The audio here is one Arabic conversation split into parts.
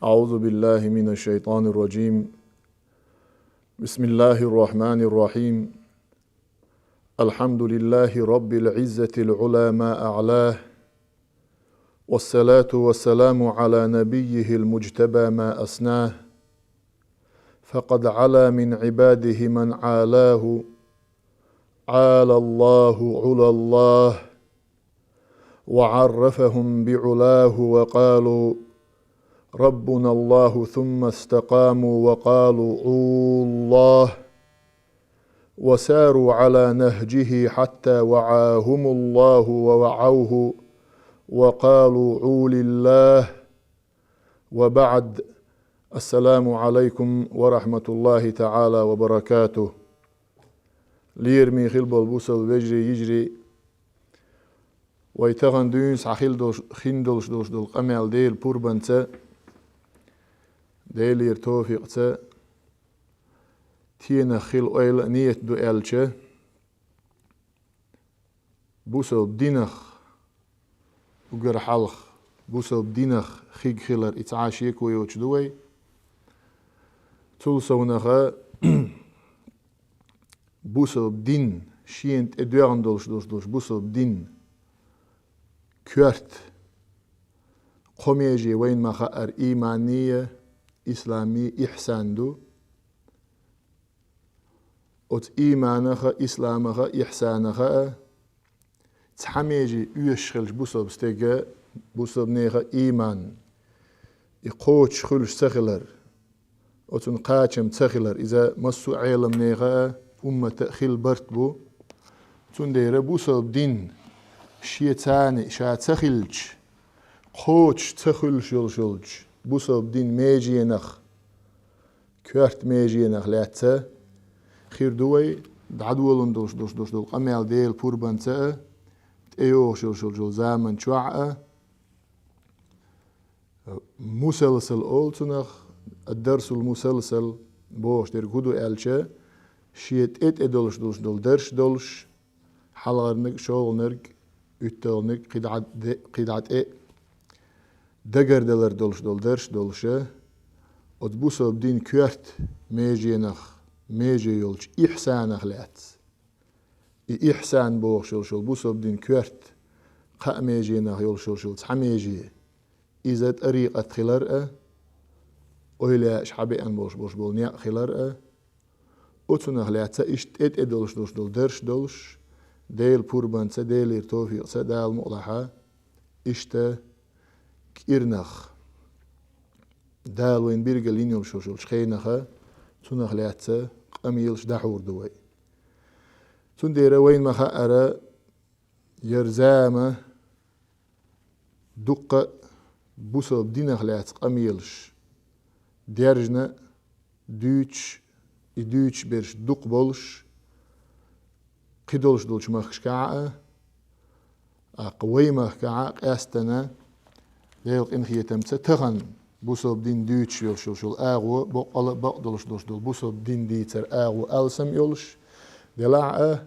أعوذ بالله من الشيطان الرجيم. بسم الله الرحمن الرحيم. الحمد لله رب العزة العلى ما أعلاه، والصلاة والسلام على نبيه المجتبى ما أسناه، فقد علا من عباده من عالاه، عالى الله علا الله، وعرفهم بعلاه وقالوا ربنا الله، ثم استقاموا وقالوا عوا الله، وساروا على نهجه حتى وعاهم الله ووعوه وقالوا عوا لله. وبعد، السلام عليكم ورحمة الله تعالى وبركاته. ليرمي خلب البوسل وجري يجري ويتغن دونس عخيل خندلش دوش دول قمال ديل بوربنت ديلير توفيق تينا خيل اويل نيت دو الچه بوسل بدينخ وقر حلخ بوسل بدينخ خيق خيلر اتعاشيك ويوش دوي تولسونخ بوسل بدين شينت ادوان دولش بوسل بدين كورت قوميجي وين ما خأر إيمانية إسلامي إحسان دو أت إيمانخ إسلامخ إحسانخ تحميجي يشخلش بوسب ستيجا بوسب نيخ إيمان يقوش خلش سخلر أتن قاچم تخلر إذا مسو عالم نيخ أمة خل برتبو تن دير بوسب دين شيطاني شا تخلش قوش تخل شلج بوسب دين ميجينخ كورت ميجينخ لاتسا خير دوي دعدولن دوش دول قمال ديل بوربانتا ايوه شل زامن شوعة مسلسل اولتنخ الدرس المسلسل بوش دير كودو الچه شيت ادولش دول درش دولش حلغرنك شولنرك اتلنك قيدعت دقر دلر دولش دول درش دولشه اتبوسو بدين كورت ميجينخ ميجي يولش إحسانخ لات إحسان بوغ شل بوسو بدين كورت قا ميجينخ يول تحميجي إذا طريقة خلرأ أويلا شحبي أن بوش بول نيا خلرأ أتنخ لات إشت دولش دول درش دولش ديل بوربان ديل يرتوفيق دال مقلحة إشتا كيرنخ دال وين بيرجلين يول شخينخ تنخ لاتسا قميلش دحور دوي تن ديرا وين ما خأرا يرزامة دقة بوسو بدينخ لات قميلش درجنا دوتش يدوتش برش دق بولش قدولش دولش مخش كاعة قوي مخ كاعة قاستنا ديل إنخية تمسا تغن بوسو بدين دوتش يولش آغو بقدلش دول بوسو بدين ديتر آغو ألسم يولش دلاعة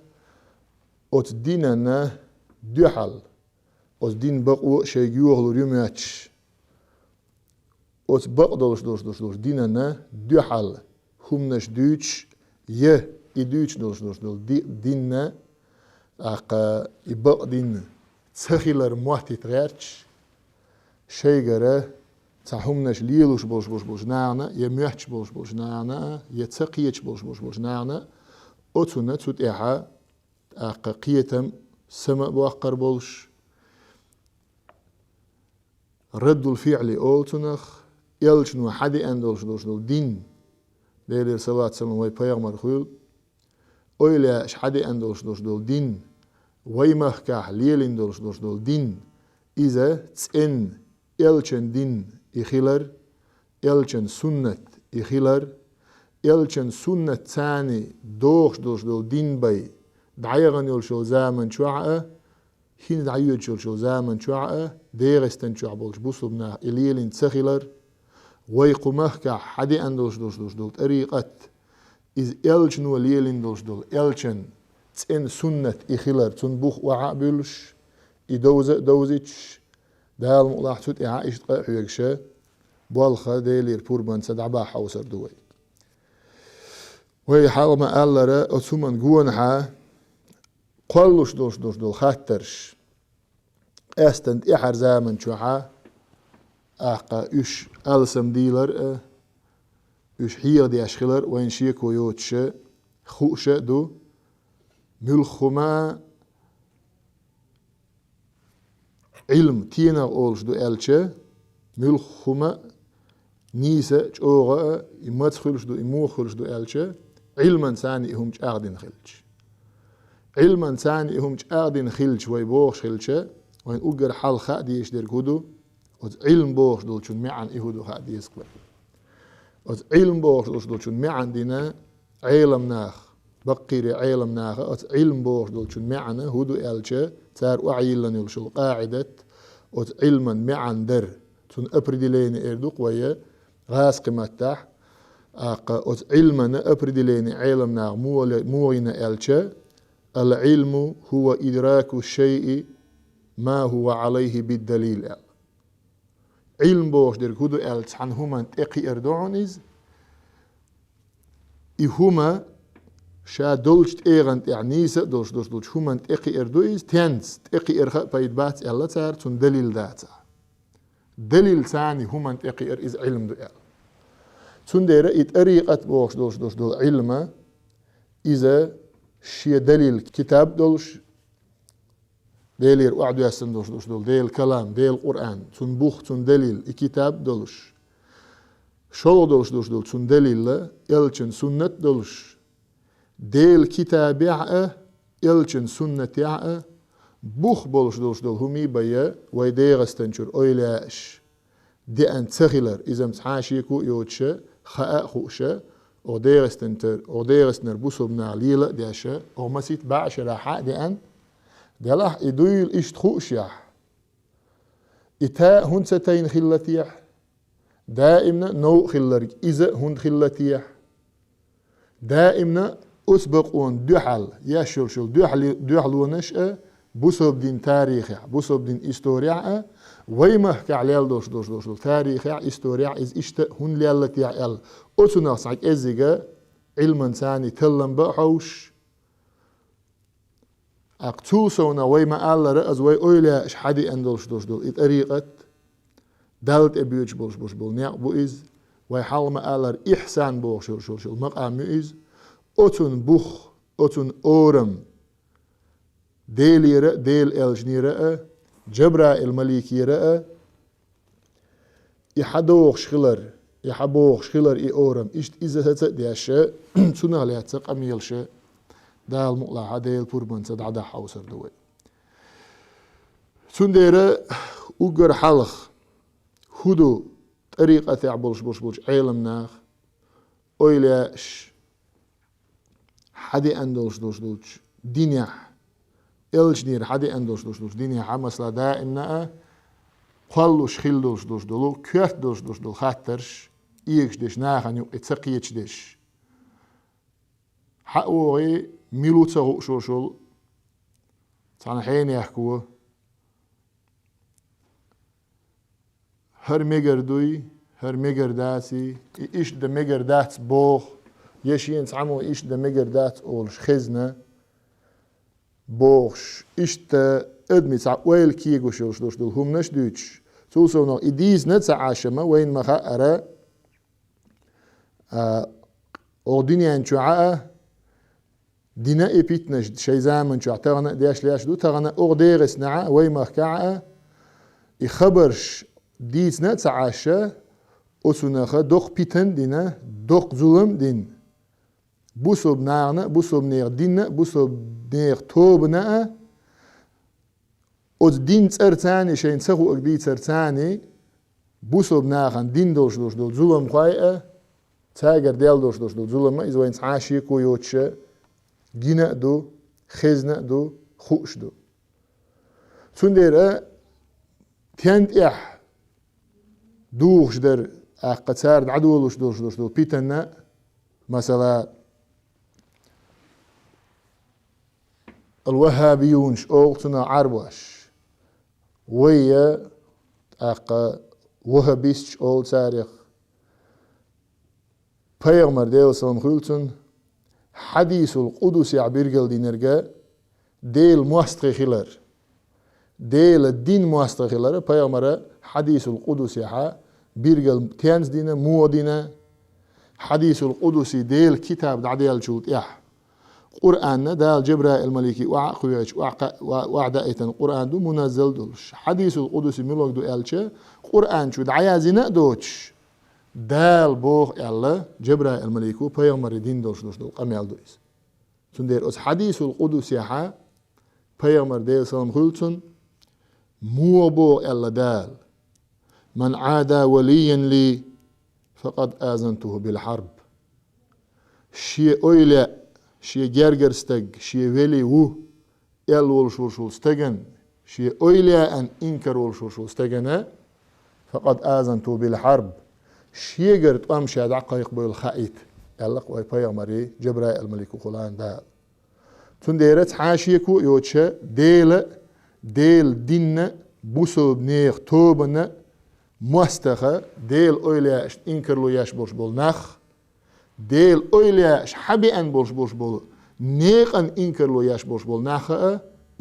أت ديننا دوحل أت دين بقو شيجيوغلو ريماتش أت بقدلش دولش ديننا دوحل همنش دوتش يدوتش دول ديننا يبق دين تسخيلر موحتي تغيرش شيجره تحمنش ليلوش بوش نانا يميحش بوش نانا يتسقيش بوش نانا أتونا توت إيحا قيتم سماء بوقر بولش رد الفعل أولتنخ يلشنو حدي أندولش دول دين ديلير صلاة سلام وي بيغمر خيل أويلاش حدي أندولش دول دين ويمخكاح ليلين دولش دول دين إذا تسئن يلشن دين إخيلر يلشن سنة إخيلر يلشن سنة ثاني دوخش دول دين باي دعيغن يلشو زامن شوعة هين دعيوت شو زامن شوعة ديغستن شوع بولش بوصبنا إليلين تسخيلر ويقمخكا حدي أندولش دول طريقة إذ يلشن وليلين دول يلشن تسئن سنة إخيلر تنبوخ وعا بولش إدوزيتش دال مقلاح توت إعايش تقاحو يكشا بالخا ديلير بوربان سدعبا حوسر دوي وهي حال ما قال لرا أتسومن جوانها قلوش دول خاترش استند إحر زامن شوحا أحقا إش ألسم ديلر إش حير دي أشخلر وين شيكو يوتش خوش دو ملخما علم تينا أولش دو ألش ملخما نيسا جوغا يمتخلش دو يموخلش دو ألش علما ثاني هم جاردين خلش علما ثاني هم جاردين خلش ويبوخش خلش وين أجر حال خاديش در كودو علم بوخش دول شون معن إهودو خاديس كبر علم بوخش دول شون معن دينا علم ناخ بقير علم ناخ علم بوخش دول شون معن هودو ألش تار وعيلن يلشل قاعدة علما معن در تون أبردلين إردوق ويا غاس قمتح علما أبردلين علم ناخ موين ألش العلم هو إدراك الشيء ما هو عليه بالدليل علم بوش در كودو ألتس عن هما تقي إردوعنيز هما شا دولشت إيغانت إعنيسة دولش هما تقي إردويز تنس تقي إرخاء بايد بات ألا تار تون دليل داتا دليل ثاني هما تقي إز علم دو تون ديرا إتأريقة بوش دول علم إذا شي دليل كتاب دولش ديلير وعدو يسن دول ديل كلام ديل قرآن تون بوخ تون دليل الكتاب دولش شلو دول تون دليل يلچن سنة دولش ديل كتاب يعأ يلچن سنة يعأ بوخ بولش دول همي بيا ويديغستنشر اويلاش دي ان تخيلر إذا متحاشيكو يوتش خاء خوشة او ديغستنر بوسو بنا ليلة دياشة او مسيت باعش راحة دي ان دلح إدويل إشت خوشيح إتا هن ستين خلتيح دائمنا نو خلرك إذا هن خلتيح دائمنا أسبقون دحل يشلشل دحل ونشأ بوسوب دين تاريخ بوسوب دين إستوريا ويمحك عليال دوش تاريخ إستوريا إز إشت هن ليالتيح ال أتنا صعك إزيغا علما ثاني تلم بحوش أقتوسونا ويما قال رأز وي أويلا إش حدي أندولش دول إطريقة دالت أبيوش بولش بول نيق بوئز وي حال ما قال إحسان بوخ شل مقام مؤز أتون بوخ أتون أورم ديل يرأ ديل إلجني رأ جبرا المليكي رأ يحبوخ شخلر إي أورم إشت إذا هتا دياشا تسونا لها تسق أميلشا دال مقلع ديل بوربان سدعدا حوسر دوي سنديرة أجر حلخ هدو طريقة تعبلش عيلم ناخ أويلاش حدي أندولش دينيا إلجنير حدي أندولش دينيا حمسلا دائمنا قلوش خيلدولش دولو كيرت دول خاترش إيكش ديش ناخن اتسقيتش ديش حقوغي ميلوتسا شول تانا حين يحكوا هر ميجر داتي إيش دا ميجر دات بوخ يشين تعمو إيش دا ميجر دات أولش خزنة بوخش إيش دا أدمي تاع ويل كيغو شولش دول هم نش دوتش توصلنا إديز نتسا عاشما وين مخا أرديني أنشو دينا إبيتنش شي زامن شو اعتغنا دياش لياش دو تغنا أغديرس نعا ويمخ كعا يخبرش ديت نتعاشا أسوناخا دوخ بيتن دينا دوخ ظلم دين بوسوب نارنا بوسوب نير دينا بوسوب نير توبنا أد دين ترتاني شين سخو أكدي ترتاني بوسوب ناخن دين دول ظلم خوايا تاجر ديال دول ظلم إذا وين تعاشي كويوتشا جينا دو خزنا دو خوش دو سنديرا تيانت إح دوخش در قتار عدولوش دو بيتنا مثلا الوهابيون أوقتنا عربوش ويا وهابيستش أول تاريخ Peygamber değil salam khultun hadisul qudus ya'birgel dinirge değil muastahilar değil din muastahiları Peygamber'e hadisul qudus yaha birgel tens dine muadine hadisul qudusi değil kitab da'diyal şut yah Kur'an'na dal Cebrail maliki wa'qiyach wa'da'atan Kur'an du munazzal dulş hadisul qudusi milog du elçe Kur'an şu da'yazina doç dal boh Allah Cebrail maliku Peygamber din doş qamel dois Sünder os hadisul qudus yaha Peygamber değil salam khultun muabo Allah dal من عادى وليا لي فقد آذنته بالحرب شيء أويلا شيء جرجر استج شيء ولي و يل والشوشو استجن شيء أويلا أن إنكر والشوشو استجنا فقد آذنته بالحرب شيء جرت أمشي دقائق بالخائت يلا قوي بيامري جبرائيل الملك خلان دا تنديرت حاشيكو يوتشا ديل دين بوسوب نيخ توبنا مستخه ديل أويلاش إنكرلو ياش بولش بول نخ ديل أويلاش حبي أن بولش بول نيق أن إنكرلو ياش بولش بول نخ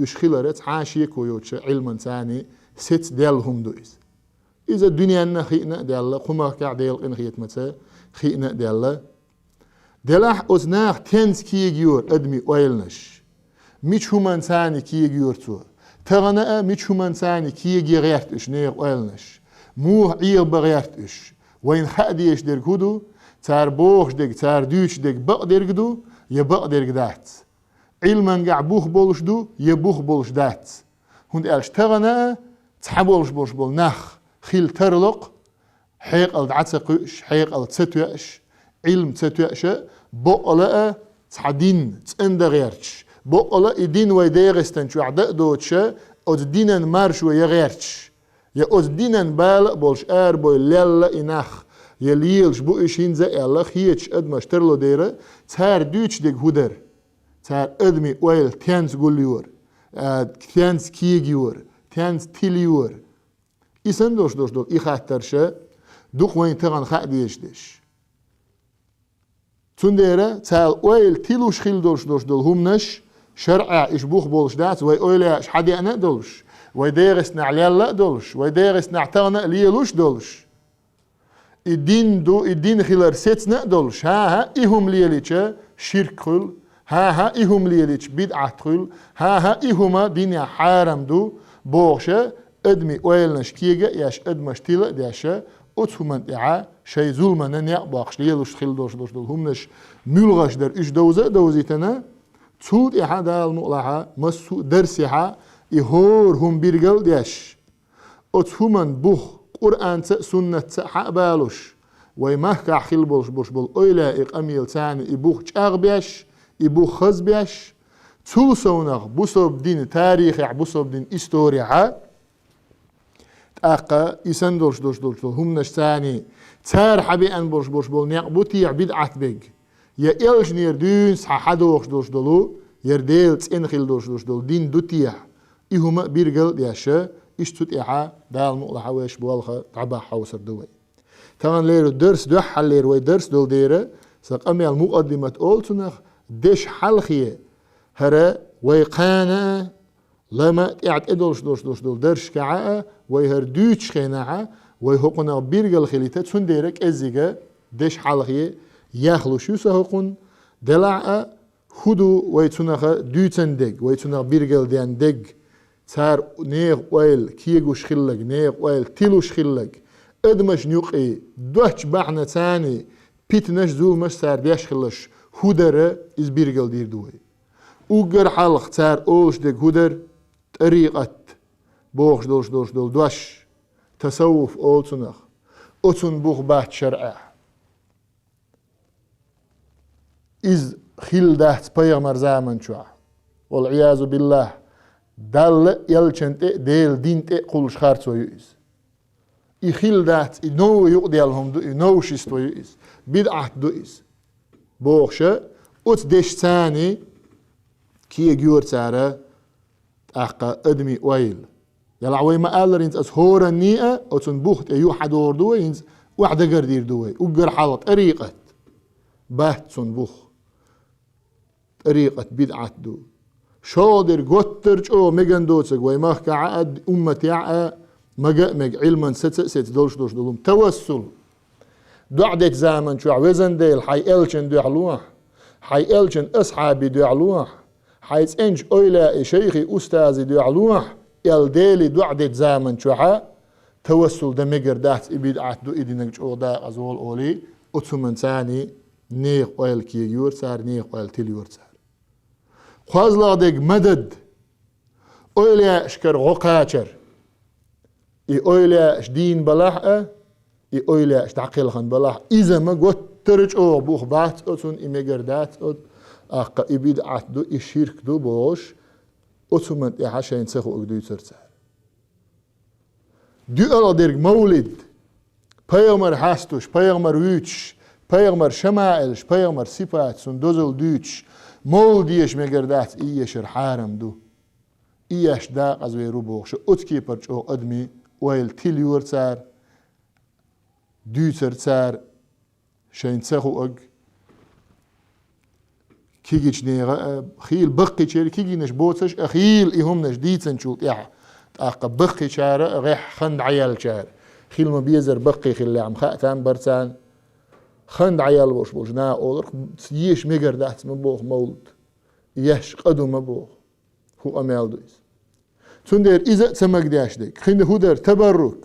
إش خلرت عاشي كويوتش علما ثاني ست ديلهم دويس إذا الدنيا نخينا ديلا قما كع ديل إن خيت متى خينا ديلا دلاح أزناخ تنس كيجيور أدمي أويلنش ميش همان ثاني كيجيور تو تغنى ميش همان ثاني كيجي غيرت إش نيق أويلنش موه عير بغيرتش وين خاديش درك هدو تار بوخ دك تار دوش دك بق درك دو يبق درك دات علما قاع بوخ بولش دو يبوخ بولش دات هند قالش تغنى تحبولش بولش بول نخ خيل ترلق حيق الدعتقش حيق التسويش علم تسويش بقلا تعدين تند غيرش بقلا يدين ويديغستن شو عدق دوتش او دينن مارش ويغيرش يا أزدينن بال بولش بوي للا إنخ يليلش بو إشين زي الله خيتش أدمش ترلو ديره تار دوش ديك هودر تار أدمي ويل تانس قوليور تانس كيجيور تانس تيليور إسان دوش إخاترشة دوخ وين تغن خاديش ديش تون ديره تار ويل تيلوش خيل دوش همنش شرع إش بوخ بولش دات وي أويلاش حدي أنا دولش ويديرس نعليلا دولش ويديرس نعترنا ليلوش دولش الدين خلال ستنا دولش ها إهم ليليتش شرك خل ها إهم ليليتش بدعة خل ها إهما دنيا حرام دو بوخشة أدمي ويلنش كيجا ياش أدمش تيلا داشة أتهمن إعا شيء ظلمنا نيقباقش ليلوش خل دوش همنش ملغش در إش دوزيتنا تود إعا دال مقلعها مسو درسها يهور هم بيرجل ديش أتهمن بوخ قرآن سنة حقبالوش ويمهكع خيل بولش بول أولا إقاميل تاني إبوخ تشاغ بيش إبوخ خز بيش تولسونغ بوصوب دين تاريخ بوصوب دين إستوريا تأقى إسان دولش هم نشتاني تار حبي أن بولش بول نيقبوتي بدعت بيج يا إلش نير دون صحادوش دولو يرديل تسإنخيل دول دين دوتيح إهما بيرجل دياشة إشتوت إعا دال مقلع حواش بوالخة تعبا حوصر دوي طبعا ليرو درس دو حل ليرو درس دول ديرة ساقامي المقدمة أولتنخ ديش حلخية هرا ويقانا لما إعد إدولش دول درش كعاء ويهر دوتش خيناعا ويهقنا بيرجل خليتات سن ديرك إزيجا ديش حلخية ياخلو شو سهقون دلعا خدو ويتنخ دوتن ديج ويتنخ بيرجل ديان ديج تار نيغ ويل كيغو شخلق نيغ ويل تيلو شخلق ادمش نيوقي دوش بحنا تاني بيتنش زول مش تار ديش خلش هودر از بيرجل دير دوي اوغر حلق تار اوش ديك هودر طريقة بوخش دول دوش تصوف اولتنخ اتن بوخ بات شرعه از خيل دهت بيغمر زامن شوع والعياذ بالله دل يلچنت ديل دينت قولش خارتو يؤس يخيل دهت نو يقديلهم دو نو شستو يؤس بدعت دو إس بوخشة أت ديش ثاني كي يجور تارا أحقا أدمي ويل يلا عوي ما قال رينز أس هورا نيئة أو تنبوخت أيو حدور دوي ينز واحدة قردير دوي وقر حالط طريقة بات تنبوخ طريقة بدعة دو شادر قطرج أو ميغان دوتسك ويماخ كعقد أمتي عقا مج علما ست دولش دولم توسل دعدت زمن شو عوزن ديل حي إلشن دعلوح حي إلشن أصحابي دعلوح حي إنج أولا شيخي أستاذي دعلوح الديلي دعدت زمن شو توسل دمجر دات بدعة دو إدينك أو دا أزول أولي أتمن ثاني نيق أويل كي يور سار نيق أويل تل يور سار خوازلا ديك مدد أولا شكر غقاتر إي أولا شدين بلاحة إي أولا شتعقيل خان بلاح إذا ما قلت ترج أو بوخ بات أتون إي مجردات أت أقا إي بدعة دو إي شرك دو بوش أتمن إي حاشين سخو أقدو يترسار دو ألا ديرك مولد پیغمبر هستوش پیغمبر ویچ پیغمبر شمائلش پیغمبر صفات سن دوزل دوچ مولدیش مگردات ایشر حارم دو ایش داق از ویرو بوخش اتکی پرچ او ادمی ویل تیلیور تار دوتر تار شين سخو اگ كيجيش نيغا خيل بقي شير كيجي نش بوتش اخيل ايهم نش ديتن شو يا اق بقي شار غيح خند عيال شار خيل ما بيزر بقي خيل عم خاتان برسان خند عيال بوش نا اولر يش ميجر دات من بوخ مولد يش قدو ما بوخ هو امال دويس تندر اذا سمك داش ديك خند هودر تبرك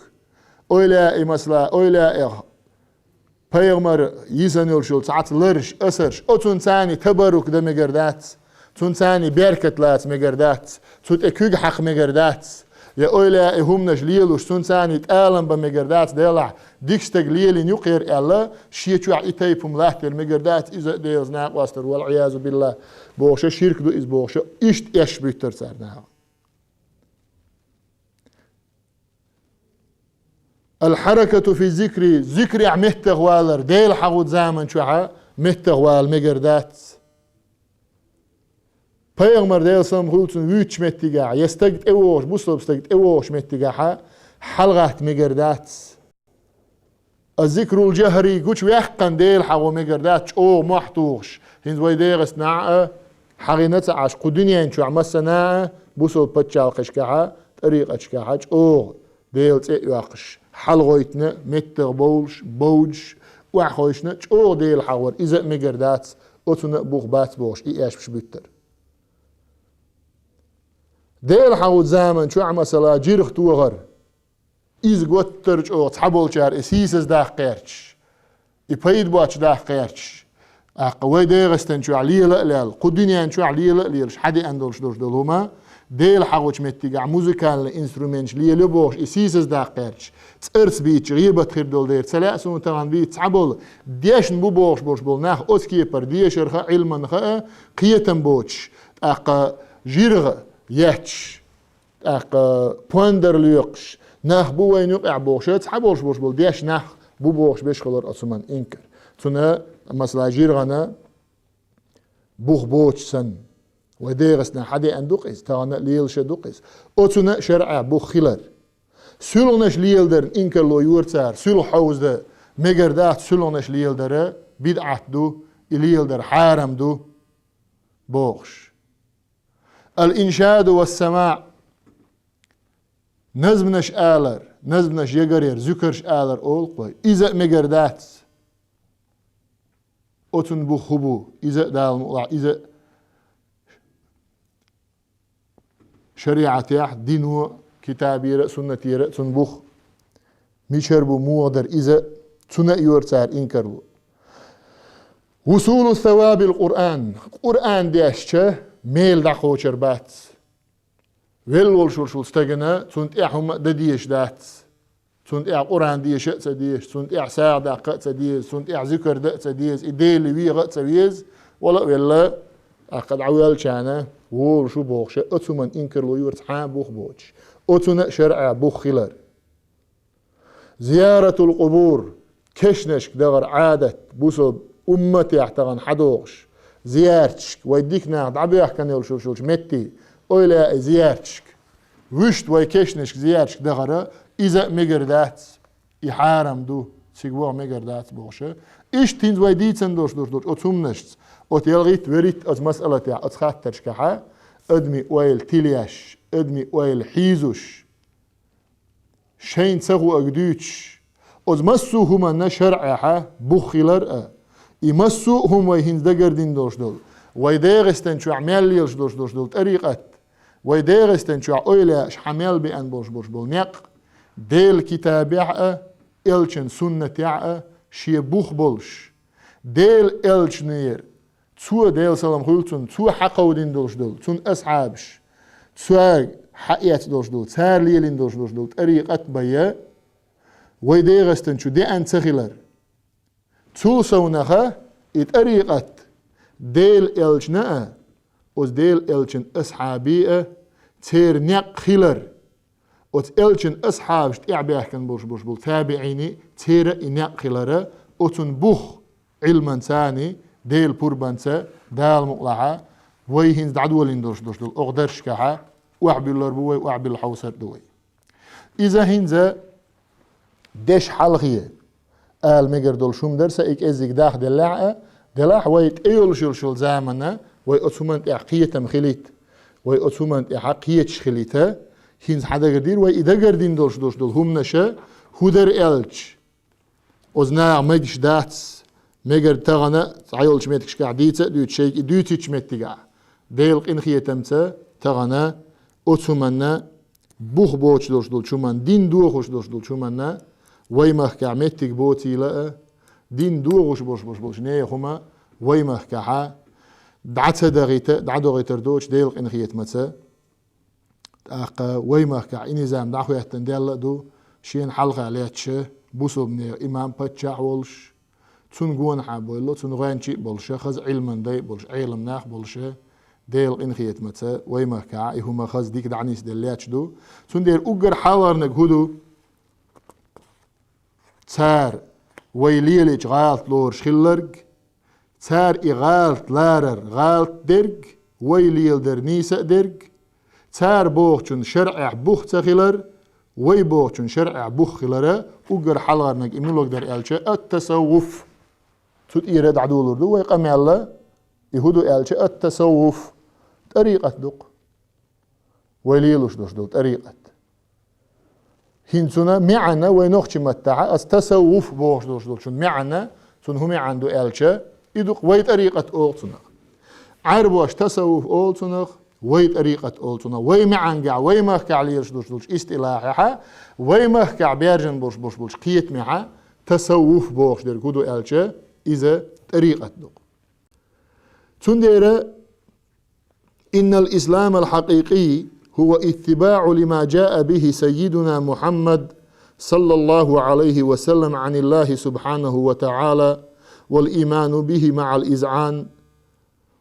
اولا مثلا اولا پیغمبر یزنیل شل ساعت لرش اسرش اتون ثاني تبرك ده مگردات تون ثاني بركت لات مگردات توت اكوج حق مگردات يا اولا هم نجليلوش تون ثاني تعلم بمگردات دلع ديكستج ليلي نيقير الله شيتو عيتيبم لاهتر مگردات اذا ديز ناق واستر والعياذ بالله بوش شرك دو از بوش اشت اش بيتر سرنا الحركة في ذكر مهتغوالر ديل حغود زامن شوحا مهتغوال مگردات پیغمبر ديل سلام خلوتون ويتش مهتغا يستجد اوش بوصلب استجد اوش مهتغا حلغات مگردات الذكر الجهري قوش ويحقن ديل حغو مگردات او محتوش هنز وي ديغس ناعه حغينت عاش قدنيا شو عمسنا بوصلب بتشال قشكا طريقة شكا او ديل تيواقش حلغويتنا متر بولش بوج وحويشنا او ديل حور اذا مگردات اتنا بوخ بات بوش ايش بش بيتر ديل حود زمن شو مثلا جيرخ توغر از گوترج او تحبول شار اسيسز داخ قيرش يبيد بوش داخ قيرش اقوي ديغستن شو عليه لال قدنيان شو عليه لالش حدي اندولش دوش دولهما ديل حاوش متيجا موسيقال انسترومنتش ليه لبوش اسيسز داقرش ترس بيتش غيبه تخير دول دير سلاسون تغان بيت صعبول ديش نبو بوش بول ناخ اوسكي بر ديش رخ علما خا قيتن بوش اق جيرغ ياتش اق بوندر ليقش ناخ بو وين يقع بوش تصحبولش بول ديش ناخ بو بوش بيش خلر اسمان انكر تنا مثلا جيرغنا بوخ بوش سن وديغسنا حدي اندوقيس تانا ليلش دوقيس اوتنا شرع بو خلر سولونش ليلدر انكر لو يورتار سول حوز ده مگردات سولونش ليلدر بدعت دو ليلدر حارم دو بوخش الانشاد والسماع نزمنش آلر نزمنش يغرير ذكرش آلر اول قوي اذا مگردات اوتن بو خبو اذا دال اذا شريعة يح دينو كتابي سنة سنبوخ ميشربو مودر إذا سنة يورتار إنكربو وصول الثواب القرآن ديشة ميل دقو شربات ويل شول استغنى سنت إحهم دديش دات سنت إح قرآن ديش تديش سنت إح ساعة دقة تديش سنت إح ذكر دقة تديش إديل ويغة تديش ولا أقد عوال شانا وول شو بوخش أتمن إنكر لو يورت حام بوخ بوش أتنا شرع بوخ خلر زيارة القبور كشنش دغر عادة بوصل أمتي احتغن حدوغش زيارتشك ويديك ناخد عبيح كان يول شوش متي أولا زيارتشك وشت ويكشنش زيارش دغرة إذا مقردات يحارم دو سيقوع مقردات بوشة إيش تنز ويديتن دوش أتومنشت أتيلغيت وريت أت مسألة أتخاترش كحا أدمي ويل تلياش أدمي ويل حيزوش شين تسغو أقدوش أزمسو هما نشرعها بخيلر يمسو هم ويهنز دقردين دوش دول ويداغستن شو عمال ليلش دوش دول طريقة ويداغستن شو أويلاش حمال بأن بوش بول نيق ديل كتاب يعقى إلشن سنة يعقى شي بوخ بولش ديل إلش نير تسوى ديل سلام خلطن تسوى حقودين دوش دول تسون أصحابش تسوى حقيات دوش دول تسار ليلين دوش دول طريقة بيا ويداغستن شو دي أن تخيلر تسوسونها طريقة ديل إلشنا وز ديل إلشن أصحابية تير نيق خيلر وت إلشن أصحابش تعبيه كان بول تابعيني تير نيق خيلر وتن بوخ علما ثاني ديل بوربانسا دال مقلعة ويهنز دعدولين دوش دول أغدرش كحا وعبي اللربوي وعبي الحوسر دوي إذا هنزا ديش حلقية آل ميجر دول شوم درسا إيك إزيك داخ دلاح ويت إيول شل زامنا ويأتسومنت إعقية مخليت ويأتسومنت إعقية شخليتا هينز حدا قردير وإذا قردين دول هم نشا هودر إلش وزنا ميجش داتس ميجر تغنى عيولش ميتكش قاعديتا دوتيش ميتكا ديل إنخية تمتا تغنى أتسومنا بوخ بوش دول شومان دين دوخوش دول شومنا ويمخ كعمتك بوتي لا دين دوغوش بوش نيه هما ويمخ كحا دعتا دعدو غيتر دوش ديل إنخية متا أقا ويمخ كع إنزام دعخو يحتندل دو شين حلقة عليتش بوسو بنير إمام بتشاح ولش تون قوان حابويلو تون غانشي بولش خز علما داي بولش علم ناخ بولش ديل إنخية متا ويمخ كع هما خز ديك دعنيس دلياتش دو تون دير أقر حوار نقهدو تار ويليلج غالط لور شخلرج تار إغالط لارر غالط درج ويليل در نيسا درج تار بوخشن شرع بوخ تخلر وي بوخشن شرع بوخ خلره وقر حلغر نك إمنولوك در إلشة التصوف تود إيراد عدولور دو ويقام الله يهودو إلشة التصوف طريقة دوق ويليلوش دوش دو طريقة هنسونا معنا وينوخش متاعة التصوف بوش دوش شون معنا شون هم عنده إلشة يدوق وي طريقة أولتنا عربوش تصوف أولتنا وي طريقة أولتنا وي معنقع وي مخكع ليرش دوش استلاحها وي مخكع بيرجن بوش قيت معها تصوف بوش در كودو إلشة إذا طريقة دوق تندير إن الإسلام الحقيقي هو اتباع لما جاء به سيدنا محمد صلى الله عليه وسلم عن الله سبحانه وتعالى والإيمان به مع الإذعان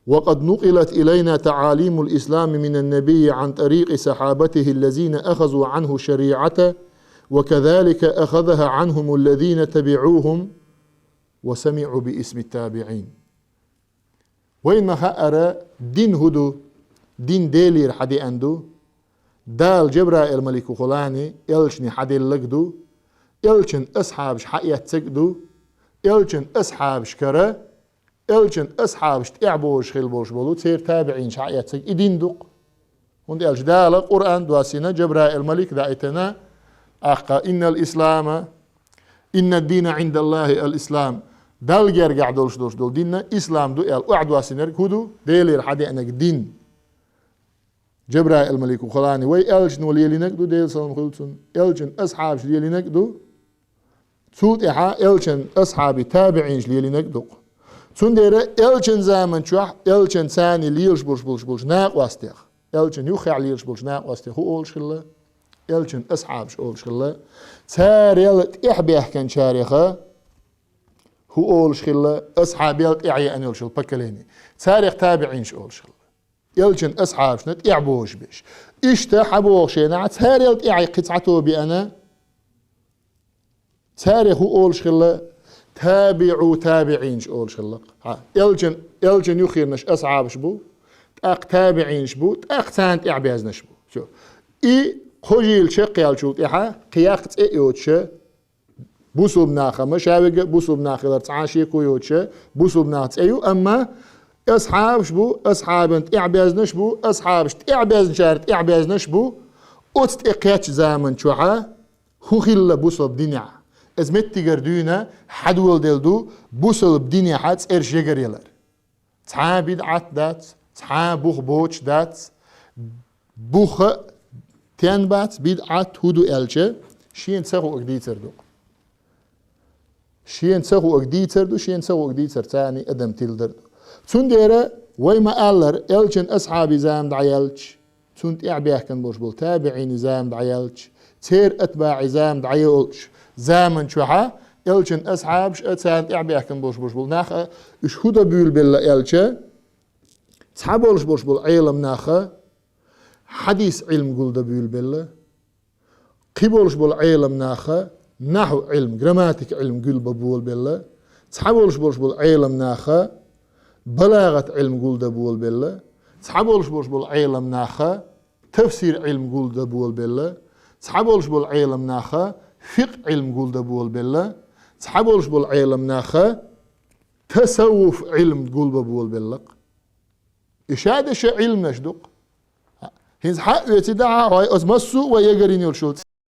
وقد نقلت إلينا تعاليم الإسلام من النبي عن طريق صحابته الذين أخذوا عنه شريعته وكذلك أخذها عنهم الذين تبعوهم وسمعوا باسم التابعين وإنما أرى دين هدو دين ديلير حدي أندو دال جبرائيل ملك خلاني إلشني حدي اللقدو إلشن أصحابش حقية تسقدو إلشن أصحابش كرا إلشن أصحابش تعبوش خلبوش بولو تسير تابعين حقية تسق إدين دوق هند إلش دال قرآن دواسينا جبرائيل ملك دائتنا أخا إن الإسلام إن الدين عند الله الإسلام دال جرجع دولش دول ديننا إسلام دو إل وعد واسينر هدو ديلير حدي أنك دين جبرائيل الملك وخلاني وي إلشن وليلينك دو ديل سلام خلصن إلشن أصحاب ليلينك دو تسوت إحا إلشن أصحابي تابعين ليلينك دو تون ديرا إلشن زامن شوح إلشن ثاني ليلش بولش ناق واستيخ إلشن يوخع ليلش بولش ناق واستيخ هو أولش خلا إلشن أصحابش أولش خلا تار يلت إحبيه كان شارخة هو أولش خلا أصحاب يلت إعي أن يلش البكاليني تاريخ تابعينش أولش خلا يلجن أصحابش نت إعبوش بيش إشتا حبوشي نعت تاريخ إعي قطعته بأنا تاريخ أولش خلا تابعوا تابعينش أولش خلا يلجن يخيرنش أصحابش بو تاق تابعينش بو تاق تانت إعبازنش بو شو إي خجيل شقيال شوت إحا قياقت إيوتش بوسوب ناخا مشاوق بوسوب ناخا تعاشي كويوتش بوسوب ناخت أيو أما أصحاب شبو أصحاب انت إعبازنا شبو أصحاب شت إعبازن شارت إعبازنا شبو أتت إقياتش زامن شوحا هو خلا بوسوب دينيا أزمت تقردونا حدول دلدو بوسوب دينيا حدس إرشيقر يلر تعا بدعات دات تعا بوخ بوش دات بوخ تين بات بدعات هدو ألشة شين تساقو أقدي تردو شين تساقو أقدي تردو شين تساقو أقدي ترتاني أدم تلدردو تون ديرا ويما ألر ألشن أصحابي زام دعيالش تون إعبيه كان بوش بول تابعين زام دعيالش تير أتباع زام دعيالش زامن شوحا ألشن أصحابش أتسان إعبيه كان بوش بول ناخا إش هدا بيول بلا ألشة تحبولش بوش بول علم ناخا حديث علم قول دبيول بلا قبولش بول علم ناخا نحو علم جراماتيك علم قول ببول بلا تحبولش بوش بول علم ناخا بلاغة علم قول دبول بلا تحبولش بوش بول علم ناخا تفسير علم قول دبول بلا تحبولش بول علم ناخا فقه علم قول دبول بلا تحبولش بول علم ناخا تصوف علم قول ببول بلا إشادة علم نشدق هنز حق يتدعى هاي أزمسو ويقرين يلشوت